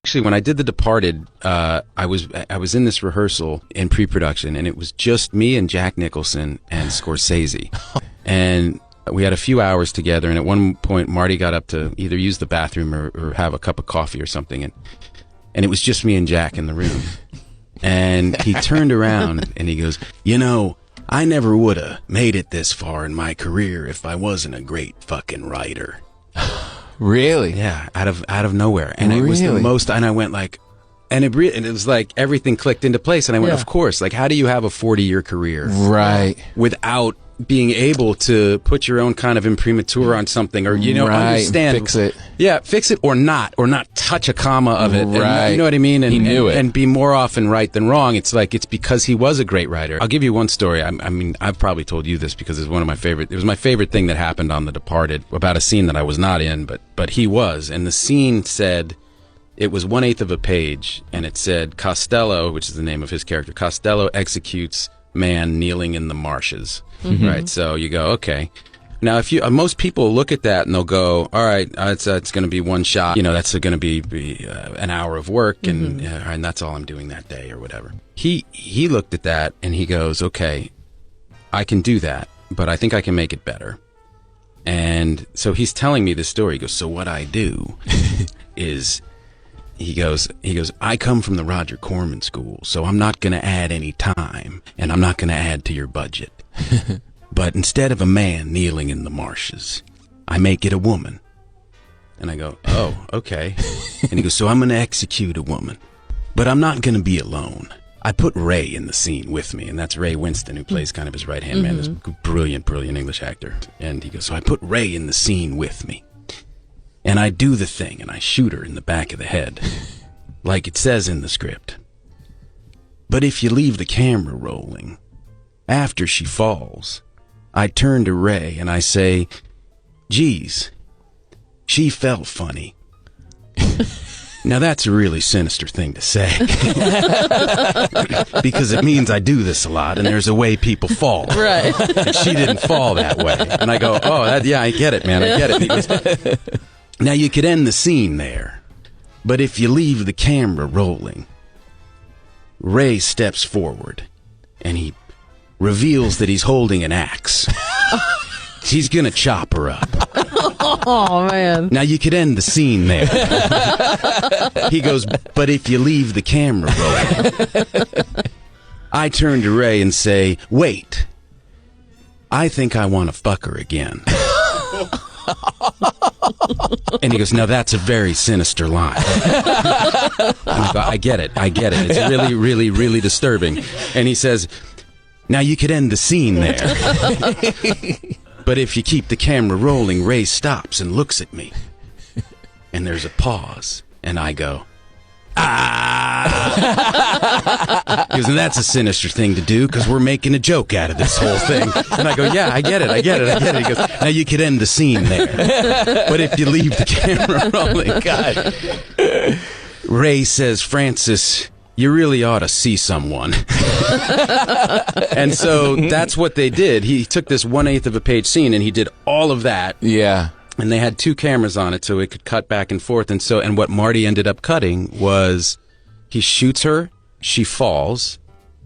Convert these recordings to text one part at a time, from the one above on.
Actually, when I did The Departed, I was in this rehearsal in pre-production, and it was just me and Jack Nicholson and Scorsese, and we had a few hours together. And at one point, Marty got up to either use the bathroom or have a cup of coffee or something, and it was just me and Jack in the room. And he turned around and he goes, "You know, I never would have made it this far in my career if I wasn't a great fucking writer." Really? Yeah, out of nowhere. And it was the most, and I went like, and it was like everything clicked into place. And I went, of course, like, how do you have a 40-year career? Right. Without being able to put your own kind of imprimatur on something, or, you know, understand. Fix it. Yeah, fix it or not touch a comma of it. Right. And, you know what I mean? And, he knew it. And be more often right than wrong. It's like, it's because he was a great writer. I'll give you one story. I mean, I've probably told you this because it's one of my favorite. It was my favorite thing that happened on The Departed, about a scene that I was not in, but he was. And the scene said, it was 1/8 of a page, and it said, Costello, which is the name of his character, Costello executes man kneeling in the marshes. Right? So you go, okay. Now, if you most people look at that and they'll go, all right, it's going to be one shot. You know, that's going to be an hour of work, and that's all I'm doing that day or whatever. He looked at that and he goes, okay, I can do that, but I think I can make it better. And so he's telling me this story. He goes, so what I do is, he goes, I come from the Roger Corman school, so I'm not going to add any time, and I'm not going to add to your budget. But instead of a man kneeling in the marshes, I make it a woman. And I go, oh, okay. And he goes, so I'm going to execute a woman, but I'm not going to be alone. I put Ray in the scene with me, and that's Ray Winston, who plays kind of his right-hand man, this brilliant, brilliant English actor. And he goes, so I put Ray in the scene with me. And I do the thing, and I shoot her in the back of the head, like it says in the script. But if you leave the camera rolling, after she falls, I turn to Ray and I say, geez, she felt funny. Now that's a really sinister thing to say. Because it means I do this a lot, and there's a way people fall. Right. And she didn't fall that way. And I go, oh, yeah, I get it, man, I get it. He goes, now you could end the scene there, but if you leave the camera rolling, Ray steps forward and he reveals that he's holding an axe. He's gonna chop her up. Oh, man. Now you could end the scene there. He goes, but if you leave the camera rolling, I turn to Ray and say, wait, I think I want to fuck her again. And he goes, now that's a very sinister line. And I go, I get it. It's really, really, really disturbing. And he says, now you could end the scene there. But if you keep the camera rolling, Ray stops and looks at me. And there's a pause. And I go, ah. He goes, and that's a sinister thing to do because we're making a joke out of this whole thing. And I go, yeah, I get it. He goes, now you could end the scene there. But if you leave the camera rolling, God. Ray says, Francis, you really ought to see someone. And so that's what they did. He took this 1/8 of a page scene and he did all of that. Yeah. And they had 2 cameras on it so it could cut back and forth. And what Marty ended up cutting was he shoots her, she falls.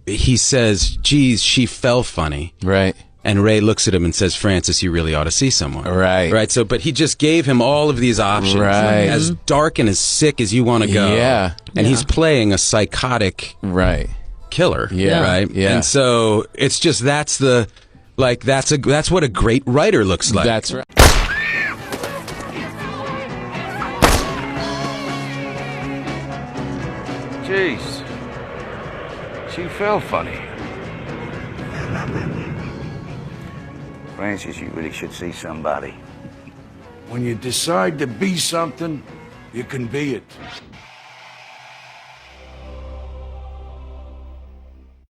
He says, geez, she fell funny. Right. And Ray looks at him and says, Francis, you really ought to see someone. Right. Right. So, but he just gave him all of these options. Right. Like, as dark and as sick as you want to go. Yeah. And he's playing a psychotic killer. Yeah. Right. Yeah. And so it's just, that's what a great writer looks like. That's right. Jeez, she fell funny. Francis, you really should see somebody. When you decide to be something, you can be it.